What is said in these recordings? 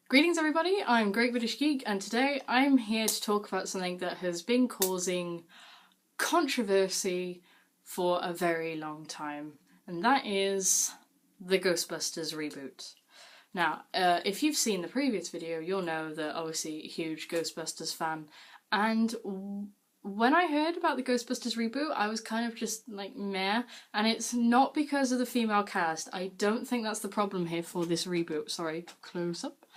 Greetings everybody, I'm Great British Geek and today I'm here to talk about something that has been causing controversy for a very long time, and that is the Ghostbusters reboot. Now, if you've seen the previous video, you'll know that obviously a huge Ghostbusters fan, and when I heard about the Ghostbusters reboot, I was kind of just like meh, and it's not because of the female cast. I don't think that's the problem here for this reboot. Sorry, close up.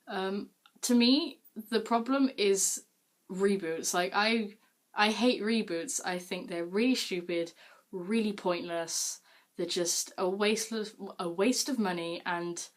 To me, the problem is reboots. Like, I hate reboots. I think they're really stupid, really pointless. They're just a waste of money, and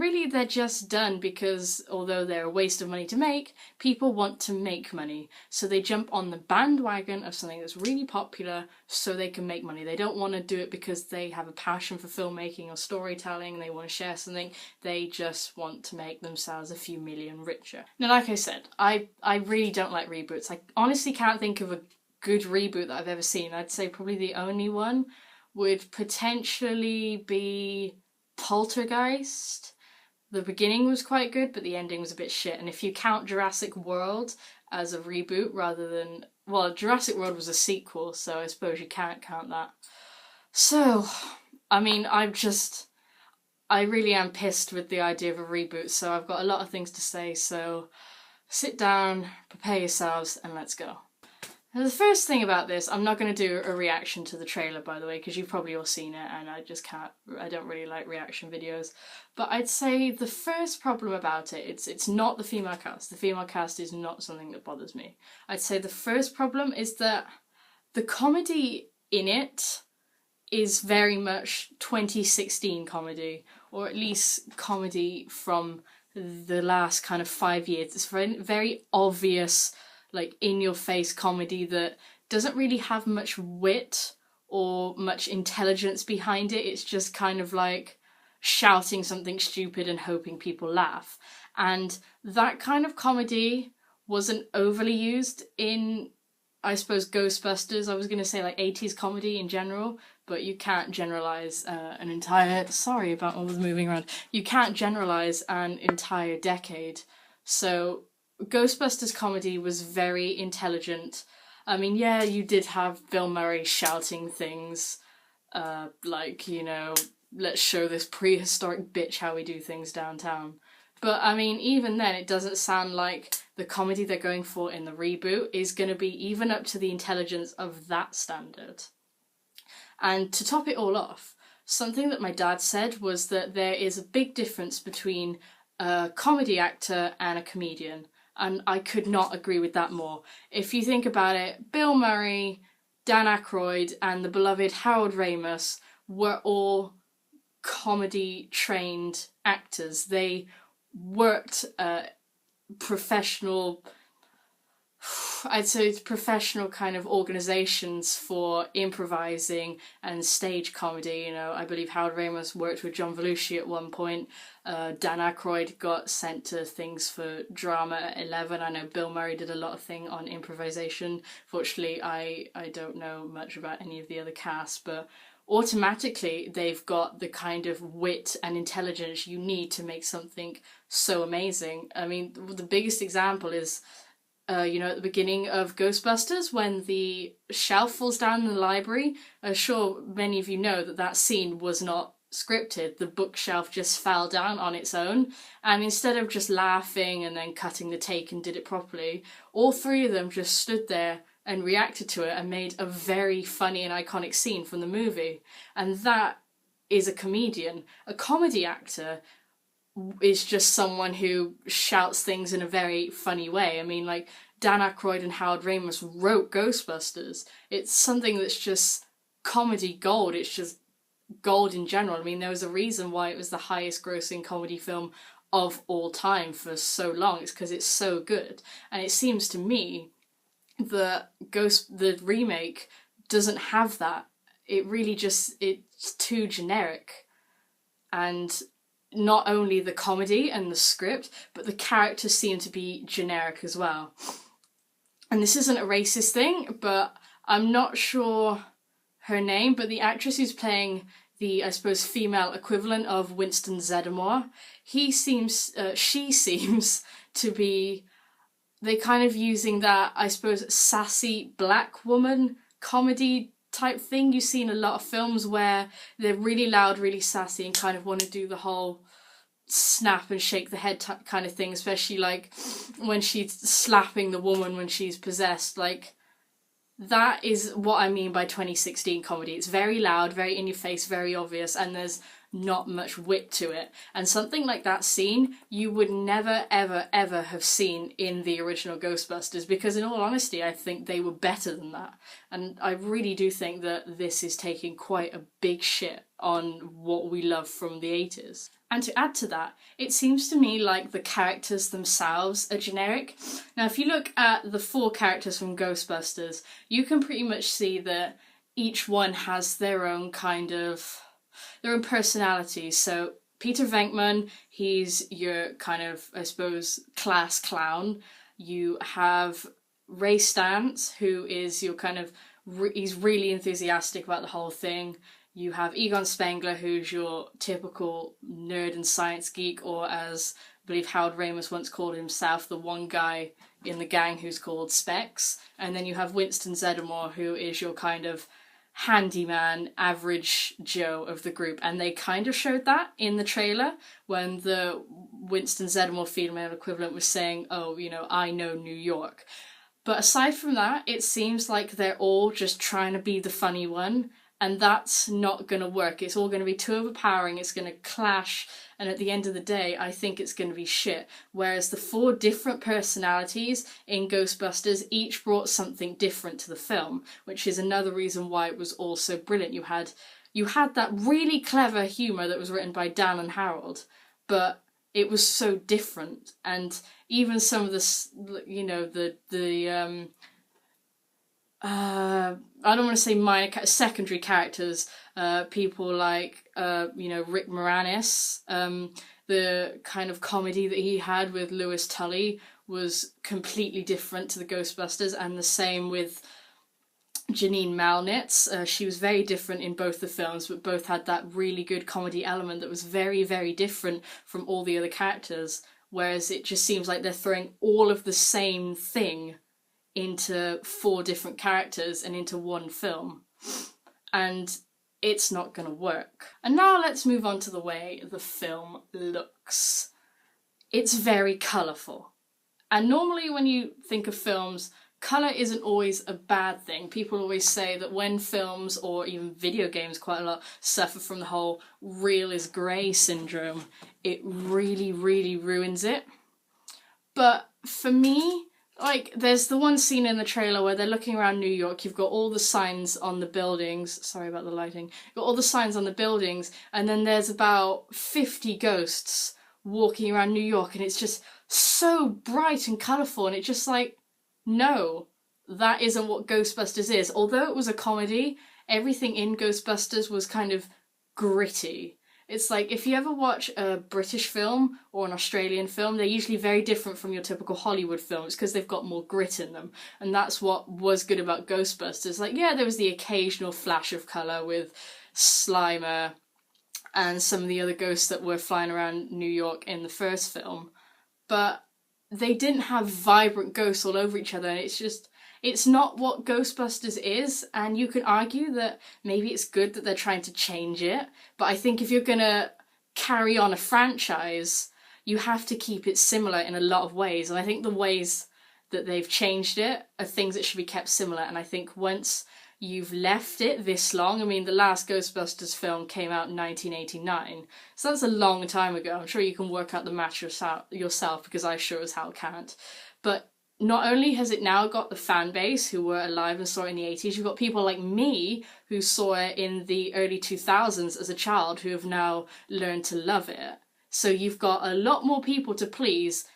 really they're just done because although they're a waste of money to make, people want to make money. So they jump on the bandwagon of something that's really popular so they can make money. They don't want to do it because they have a passion for filmmaking or storytelling and they want to share something. They just want to make themselves a few million richer. Now, like I said, I really don't like reboots. I honestly can't think of a good reboot that I've ever seen. I'd say probably the only one would potentially be Poltergeist. The beginning was quite good, but the ending was a bit shit. And if you count Jurassic World as a reboot rather than... Well, Jurassic World was a sequel, so I suppose you can't count that. So, I mean, I really am pissed with the idea of a reboot, so I've got a lot of things to say, so sit down, prepare yourselves, and let's go. Now, the first thing about this, I'm not going to do a reaction to the trailer, by the way, because you've probably all seen it, and I don't really like reaction videos. But I'd say the first problem about it, it's not the female cast. The female cast is not something that bothers me. I'd say the first problem is that the comedy in it is very much 2016 comedy, or at least comedy from the last kind of 5 years. It's very, very obvious, like in-your-face comedy that doesn't really have much wit or much intelligence behind it. It's just kind of like shouting something stupid and hoping people laugh. And that kind of comedy wasn't overly used in, I suppose, Ghostbusters. I was going to say like 80s comedy in general, but you can't generalise an entire... Sorry about all the moving around. You can't generalise an entire decade. So Ghostbusters comedy was very intelligent. I mean, yeah, you did have Bill Murray shouting things, like, you know, let's show this prehistoric bitch how we do things downtown. But, I mean, even then, it doesn't sound like the comedy they're going for in the reboot is going to be even up to the intelligence of that standard. And to top it all off, something that my dad said was that there is a big difference between a comedy actor and a comedian. And I could not agree with that more. If you think about it, Bill Murray, Dan Aykroyd, and the beloved Harold Ramis were all comedy-trained actors. They worked professional... I'd say professional kind of organisations for improvising and stage comedy. You know, I believe Harold Ramis worked with John Belushi at one point. Dan Aykroyd got sent to things for drama at 11. I know Bill Murray did a lot of thing on improvisation. Fortunately, I don't know much about any of the other cast, but automatically they've got the kind of wit and intelligence you need to make something so amazing. I mean, the biggest example is... you know, at the beginning of Ghostbusters, when the shelf falls down in the library, I'm sure many of you know that that scene was not scripted. The bookshelf just fell down on its own, and instead of just laughing and then cutting the take and did it properly, all three of them just stood there and reacted to it and made a very funny and iconic scene from the movie. And that is a comedian. A comedy actor is just someone who shouts things in a very funny way. I mean, like, Dan Aykroyd and Harold Ramis wrote Ghostbusters. It's something that's just comedy gold. It's just gold in general. I mean, there was a reason why it was the highest grossing comedy film of all time for so long. It's because it's so good. And it seems to me that the remake doesn't have that. It really just, it's too generic. And not only the comedy and the script, but the characters seem to be generic as well. And this isn't a racist thing, but I'm not sure her name, but the actress who's playing the, I suppose, female equivalent of Winston Zeddemore. She seems to be, they kind of using that, I suppose, sassy black woman comedy type thing you see in a lot of films where they're really loud, really sassy, and kind of want to do the whole snap and shake the head kind of thing, especially like when she's slapping the woman when she's possessed. Like, that is what I mean by 2016 comedy. It's very loud, very in your face, very obvious, and there's not much wit to it. And something like that scene you would never ever ever have seen in the original Ghostbusters, because in all honesty I think they were better than that. And I really do think that this is taking quite a big shit on what we love from the 80s. And to add to that, it seems to me like the characters themselves are generic. Now, if you look at the 4 characters from Ghostbusters, you can pretty much see that each one has their own kind of, their own personality. So Peter Venkman, he's your kind of, I suppose, class clown. You have Ray Stantz, who is your kind of, he's really enthusiastic about the whole thing. You have Egon Spengler, who's your typical nerd and science geek, or as I believe Howard Ramis once called himself, the one guy in the gang who's called Specs. And then you have Winston Zeddemore, who is your kind of handyman, average Joe of the group. And they kind of showed that in the trailer when the Winston Zeddemore female equivalent was saying, oh, you know, I know New York. But aside from that, it seems like they're all just trying to be the funny one. And that's not going to work. It's all going to be too overpowering, it's going to clash, and at the end of the day, I think it's going to be shit. Whereas the 4 different personalities in Ghostbusters each brought something different to the film, which is another reason why it was all so brilliant. You had that really clever humour that was written by Dan and Harold, but it was so different. And even some of the, you know, I don't want to say minor, secondary characters, people like, you know, Rick Moranis, the kind of comedy that he had with Louis Tully was completely different to the Ghostbusters, and the same with Janine Malnitz. She was very different in both the films, but both had that really good comedy element that was very, very different from all the other characters, whereas it just seems like they're throwing all of the same thing into 4 different characters and into one film, and it's not going to work. And now let's move on to the way the film looks. It's very colourful, and normally when you think of films, colour isn't always a bad thing. People always say that when films, or even video games quite a lot, suffer from the whole real is grey syndrome, it really, really ruins it. But for me, like, there's the one scene in the trailer where they're looking around New York, you've got all the signs on the buildings, sorry about the lighting, you've got all the signs on the buildings, and then there's about 50 ghosts walking around New York, and it's just so bright and colourful, and it's just like, no, that isn't what Ghostbusters is. Although it was a comedy, everything in Ghostbusters was kind of gritty. It's like, if you ever watch a British film or an Australian film, they're usually very different from your typical Hollywood films because they've got more grit in them. And that's what was good about Ghostbusters. Like, yeah, there was the occasional flash of colour with Slimer and some of the other ghosts that were flying around New York in the first film. But they didn't have vibrant ghosts all over each other. And it's just, it's not what Ghostbusters is, and you can argue that maybe it's good that they're trying to change it, but I think if you're gonna carry on a franchise, you have to keep it similar in a lot of ways, and I think the ways that they've changed it are things that should be kept similar. And I think once you've left it this long, I mean, the last Ghostbusters film came out in 1989, so that's a long time ago. I'm sure you can work out the match yourself, because I sure as hell can't. But not only has it now got the fan base who were alive and saw it in the 80s, you've got people like me who saw it in the early 2000s as a child who have now learned to love it. So you've got a lot more people to please,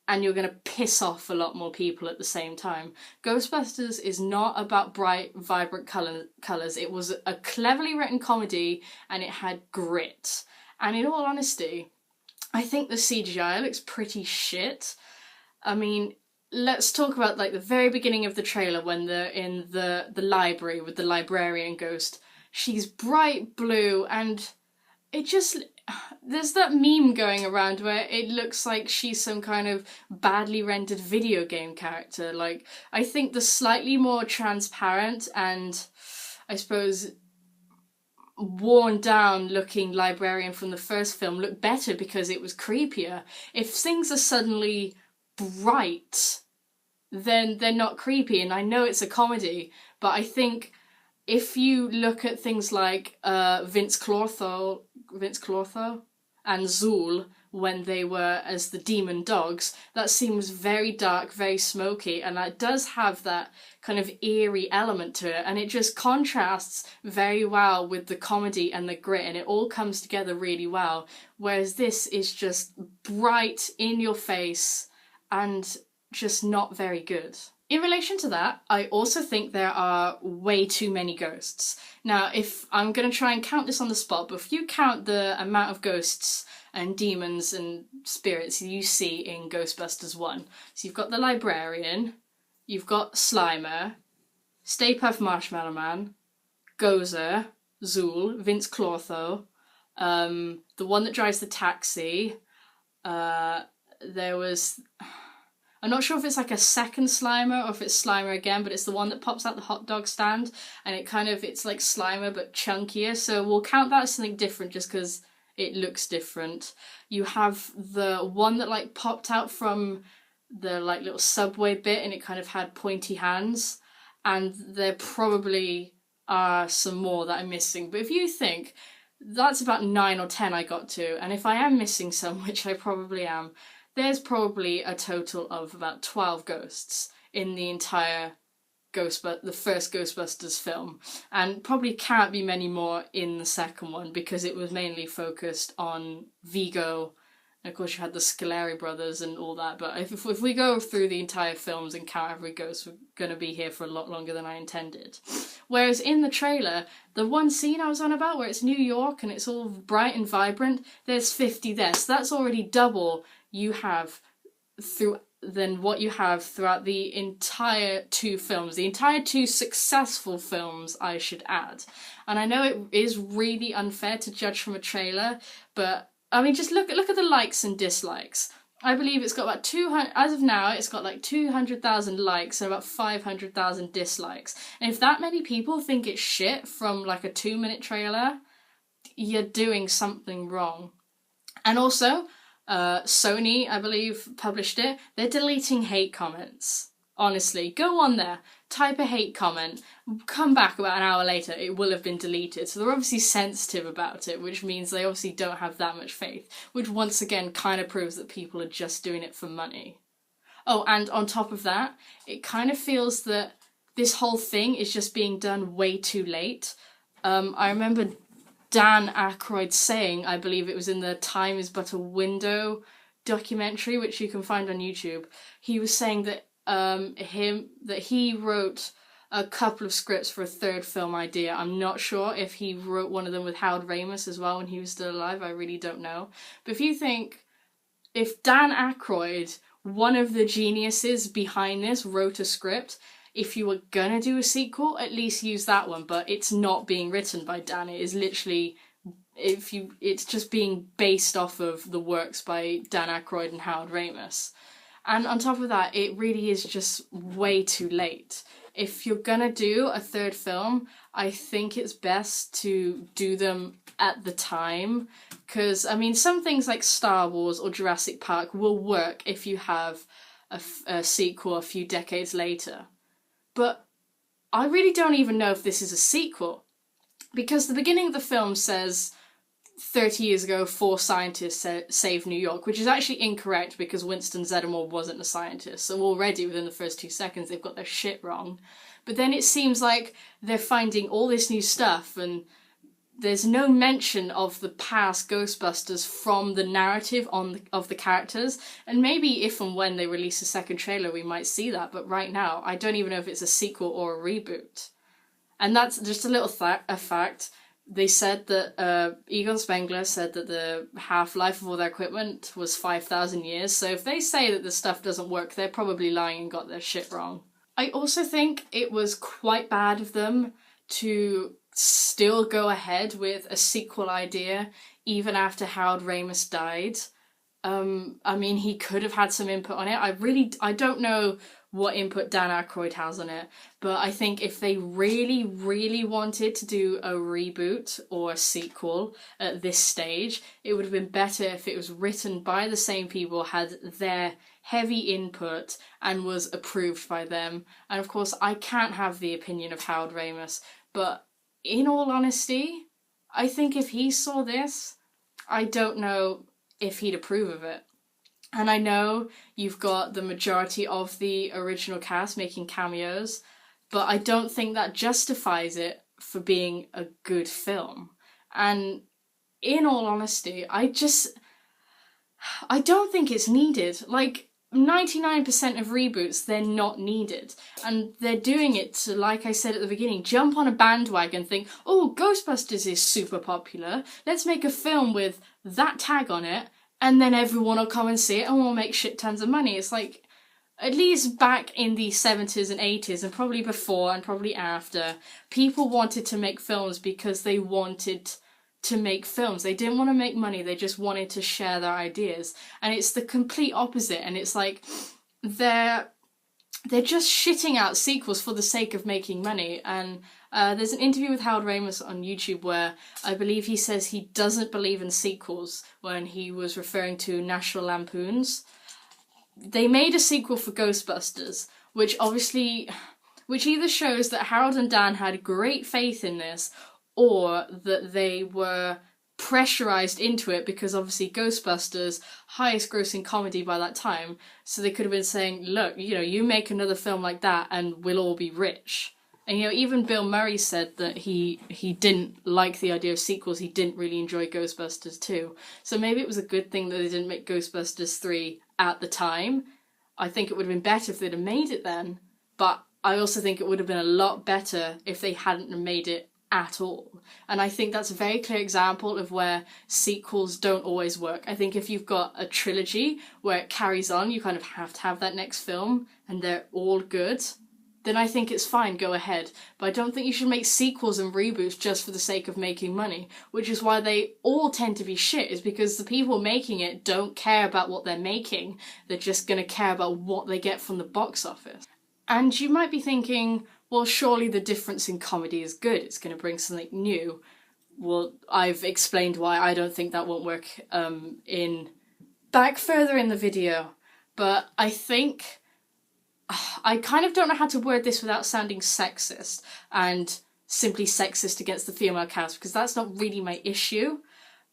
and you're going to piss off a lot more people at the same time. Ghostbusters is not about bright, vibrant colours. It was a cleverly written comedy, and it had grit. And in all honesty, I think the CGI looks pretty shit. I mean, let's talk about like the very beginning of the trailer when they're in the library with the librarian ghost. she's bright blue, and it just, there's that meme going around where it looks like she's some kind of badly rendered video game character. Like, I think the slightly more transparent and, I suppose, worn down looking librarian from the first film looked better because it was creepier. If things are suddenly bright, then they're not creepy. And I know it's a comedy, but I think if you look at things like Vince Clortho and Zool when they were as the demon dogs, that seems very dark, very smoky, and that does have that kind of eerie element to it, and it just contrasts very well with the comedy and the grit, and it all comes together really well, whereas this is just bright, in your face, and just not very good. In relation to that, I also think there are way too many ghosts. Now, if I'm going to try and count this on the spot, but if you count the amount of ghosts and demons and spirits you see in Ghostbusters 1, so you've got the librarian, you've got Slimer, Stay Puft Marshmallow Man, Gozer, Zool, Vince Clortho, the one that drives the taxi, there was... I'm not sure if it's like a second Slimer or if it's Slimer again, but it's the one that pops out the hot dog stand, and it's like Slimer but chunkier, so we'll count that as something different just because it looks different. You have the one that like popped out from the like little subway bit and it kind of had pointy hands, and there probably are some more that I'm missing, but if you think, that's about 9 or 10 I got to, and if I am missing some, which I probably am, there's probably a total of about 12 ghosts in the entire the first Ghostbusters film, and probably can't be many more in the second one because it was mainly focused on Vigo, and of course you had the Scoleri brothers and all that, but if we go through the entire films and count every ghost, we're going to be here for a lot longer than I intended. Whereas in the trailer, the one scene I was on about where it's New York and it's all bright and vibrant, there's 50 there, so that's already double you have than what you have throughout the entire 2 films, the entire 2 successful films, I should add. And I know it is really unfair to judge from a trailer, but I mean, just look at the likes and dislikes. I believe it's got about 200, as of now, it's got like 200,000 likes and about 500,000 dislikes. And if that many people think it's shit from like a 2-minute trailer, you're doing something wrong. And also, Sony, I believe, published it. They're deleting hate comments. Honestly, go on there, type a hate comment, come back about an hour later, it will have been deleted. So they're obviously sensitive about it, which means they obviously don't have that much faith, which once again kind of proves that people are just doing it for money. Oh, and on top of that, it kind of feels that this whole thing is just being done way too late. I remember Dan Aykroyd saying, I believe it was in the Time Is But a Window documentary, which you can find on YouTube, he was saying that he wrote a couple of scripts for a 3rd film idea. I'm not sure if he wrote one of them with Howard Ramis as well when he was still alive, I really don't know. But if you think, if Dan Aykroyd, one of the geniuses behind this, wrote a script, if you were gonna do a sequel, at least use that one, but it's not being written by Dan. It is literally, it's just being based off of the works by Dan Aykroyd and Howard Ramis. And on top of that, it really is just way too late. If you're gonna do a 3rd film, I think it's best to do them at the time, because, I mean, some things like Star Wars or Jurassic Park will work if you have a sequel a few decades later. But I really don't even know if this is a sequel, because the beginning of the film says 30 years ago 4 scientists saved New York, which is actually incorrect because Winston Zeddemore wasn't a scientist, so already within the first 2 seconds they've got their shit wrong. But then it seems like they're finding all this new stuff and there's no mention of the past Ghostbusters from the narrative of the characters, and maybe if and when they release a second trailer we might see that, but right now I don't even know if it's a sequel or a reboot. And that's just a little fact. They said that Egon Spengler said that the half-life of all their equipment was 5,000 years, so if they say that the stuff doesn't work, they're probably lying and got their shit wrong. I also think it was quite bad of them to still go ahead with a sequel idea even after Harold Ramis died. I mean, he could have had some input on it. I don't know what input Dan Aykroyd has on it, but I think if they really, really wanted to do a reboot or a sequel at this stage, it would have been better if it was written by the same people, had their heavy input, and was approved by them. And of course, I can't have the opinion of Harold Ramis, but in all honesty, I think if he saw this, I don't know if he'd approve of it. And I know you've got the majority of the original cast making cameos, but I don't think that justifies it for being a good film. And in all honesty, I don't think it's needed. Like, 99% of reboots, they're not needed. And they're doing it to, like I said at the beginning, jump on a bandwagon, think, oh, Ghostbusters is super popular, let's make a film with that tag on it, and then everyone will come and see it and we'll make shit tons of money. It's like, at least back in the 70s and 80s, and probably before and probably after, people wanted to make films because they wanted to make films. They didn't want to make money, they just wanted to share their ideas. And it's the complete opposite, and it's like they're just shitting out sequels for the sake of making money. And there's an interview with Harold Ramis on YouTube where I believe he says he doesn't believe in sequels when he was referring to National Lampoons. They made a sequel for Ghostbusters, which either shows that Harold and Dan had great faith in this, or that they were pressurized into it because obviously Ghostbusters, highest grossing comedy by that time, so they could have been saying, look, you know, you make another film like that and we'll all be rich. And you know, even Bill Murray said that he didn't like the idea of sequels, he didn't really enjoy Ghostbusters 2. So maybe it was a good thing that they didn't make Ghostbusters 3 at the time. I think it would have been better if they'd have made it then, but I also think it would have been a lot better if they hadn't made it at all. And I think that's a very clear example of where sequels don't always work. I think if you've got a trilogy where it carries on, you kind of have to have that next film and they're all good, then I think it's fine, go ahead. But I don't think you should make sequels and reboots just for the sake of making money, which is why they all tend to be shit, is because the people making it don't care about what they're making. They're just going to care about what they get from the box office. And you might be thinking, well, surely the difference in comedy is good, it's going to bring something new. Well, I've explained why I don't think that won't work back further in the video. But I think, I kind of don't know how to word this without sounding sexist, and simply sexist against the female cast, because that's not really my issue,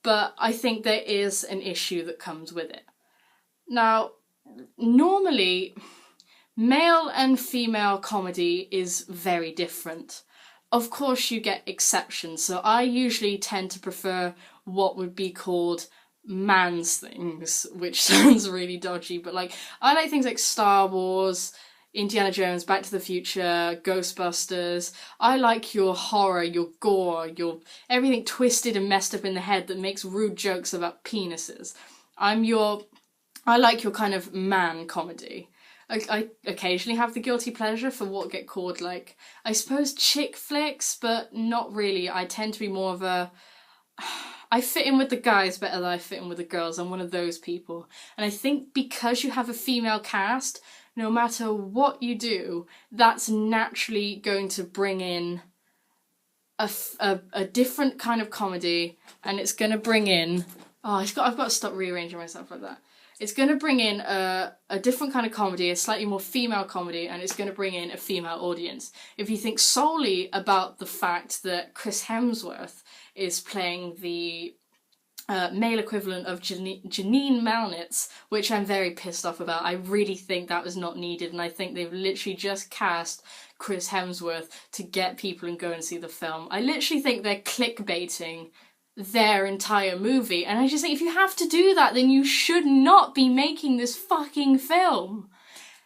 but I think there is an issue that comes with it. Now, normally, male and female comedy is very different. Of course you get exceptions, so I usually tend to prefer what would be called man's things, which sounds really dodgy, but like, I like things like Star Wars, Indiana Jones, Back to the Future, Ghostbusters. I like your horror, your gore, your everything twisted and messed up in the head that makes rude jokes about penises. I like your kind of man comedy. I occasionally have the guilty pleasure for what get called, like, I suppose chick flicks, but not really. I tend to be more of a, I fit in with the guys better than I fit in with the girls. I'm one of those people. And I think because you have a female cast, no matter what you do, that's naturally going to bring in a different kind of comedy, and it's going to bring in, I've got to stop rearranging myself like that. It's going to bring in a different kind of comedy, a slightly more female comedy, and it's going to bring in a female audience. If you think solely about the fact that Chris Hemsworth is playing the male equivalent of Janine Malnitz, which I'm very pissed off about, I really think that was not needed, and I think they've literally just cast Chris Hemsworth to get people and go and see the film. I literally think they're clickbaiting their entire movie, and I just think if you have to do that, then you should not be making this fucking film.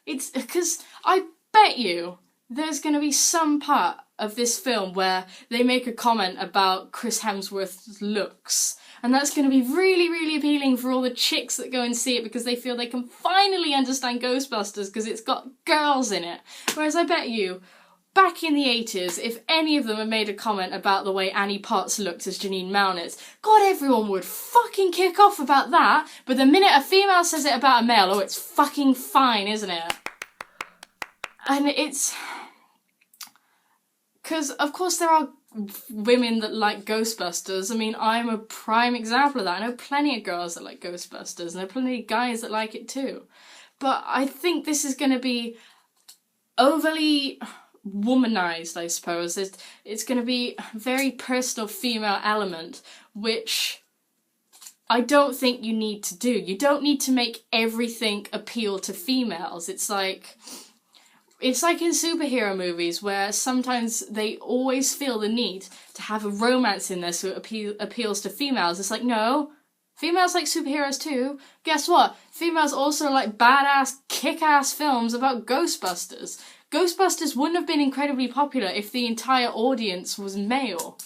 It's because I bet you there's going to be some part of this film where they make a comment about Chris Hemsworth's looks, and that's going to be really, really appealing for all the chicks that go and see it because they feel they can finally understand Ghostbusters because it's got girls in it. Whereas I bet you back in the 80s, if any of them had made a comment about the way Annie Potts looked as Janine Mounitz, God, everyone would fucking kick off about that. But the minute a female says it about a male, oh, it's fucking fine, isn't it? And it's... because, of course, there are women that like Ghostbusters. I mean, I'm a prime example of that. I know plenty of girls that like Ghostbusters, and there are plenty of guys that like it too. But I think this is going to be overly womanized, I suppose. It's going to be a very personal female element, which I don't think you need to do. You don't need to make everything appeal to females. It's like in superhero movies where sometimes they always feel the need to have a romance in there so it appeals to females. It's like, no, females like superheroes too. Guess what? Females also like badass, kick-ass films about Ghostbusters. Ghostbusters wouldn't have been incredibly popular if the entire audience was male.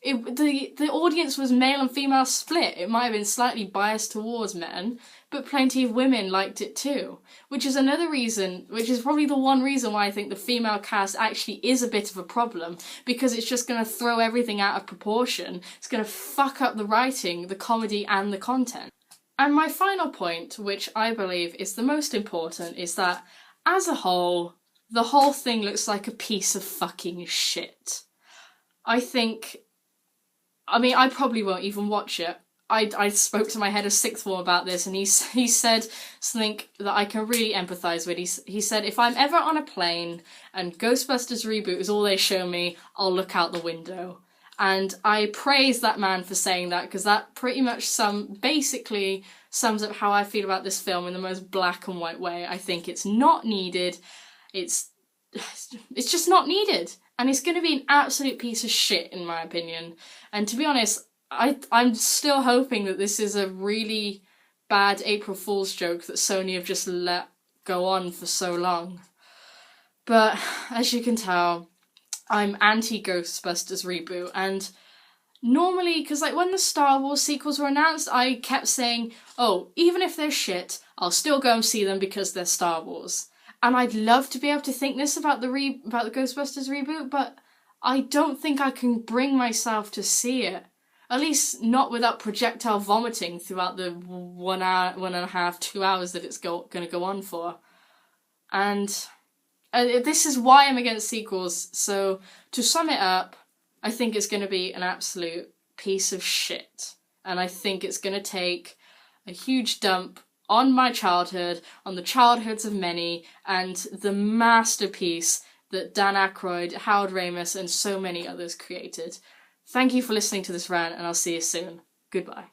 The audience was male and female split. It might have been slightly biased towards men, but plenty of women liked it too. Which is another reason, which is probably the one reason why I think the female cast actually is a bit of a problem, because it's just going to throw everything out of proportion. It's going to fuck up the writing, the comedy, and the content. And my final point, which I believe is the most important, is that, as a whole, the whole thing looks like a piece of fucking shit. I probably won't even watch it. I spoke to my head of sixth form about this, and he said something that I can really empathise with. He said, if I'm ever on a plane and Ghostbusters reboot is all they show me, I'll look out the window. And I praise that man for saying that, because that pretty much basically sums up how I feel about this film in the most black and white way. I think it's not needed. It's just not needed. And it's going to be an absolute piece of shit, in my opinion. And to be honest, I'm still hoping that this is a really bad April Fool's joke that Sony have just let go on for so long. But as you can tell, I'm anti-Ghostbusters reboot. And normally, because like when the Star Wars sequels were announced, I kept saying, oh, even if they're shit, I'll still go and see them because they're Star Wars. And I'd love to be able to think this about the Ghostbusters reboot, but I don't think I can bring myself to see it. At least not without projectile vomiting throughout the 1 hour, 1.5, 2 hours that it's going to go on for. And this is why I'm against sequels. So to sum it up, I think it's going to be an absolute piece of shit. And I think it's going to take a huge dump on my childhood, on the childhoods of many, and the masterpiece that Dan Aykroyd, Howard Ramis, and so many others created. Thank you for listening to this rant, and I'll see you soon. Goodbye.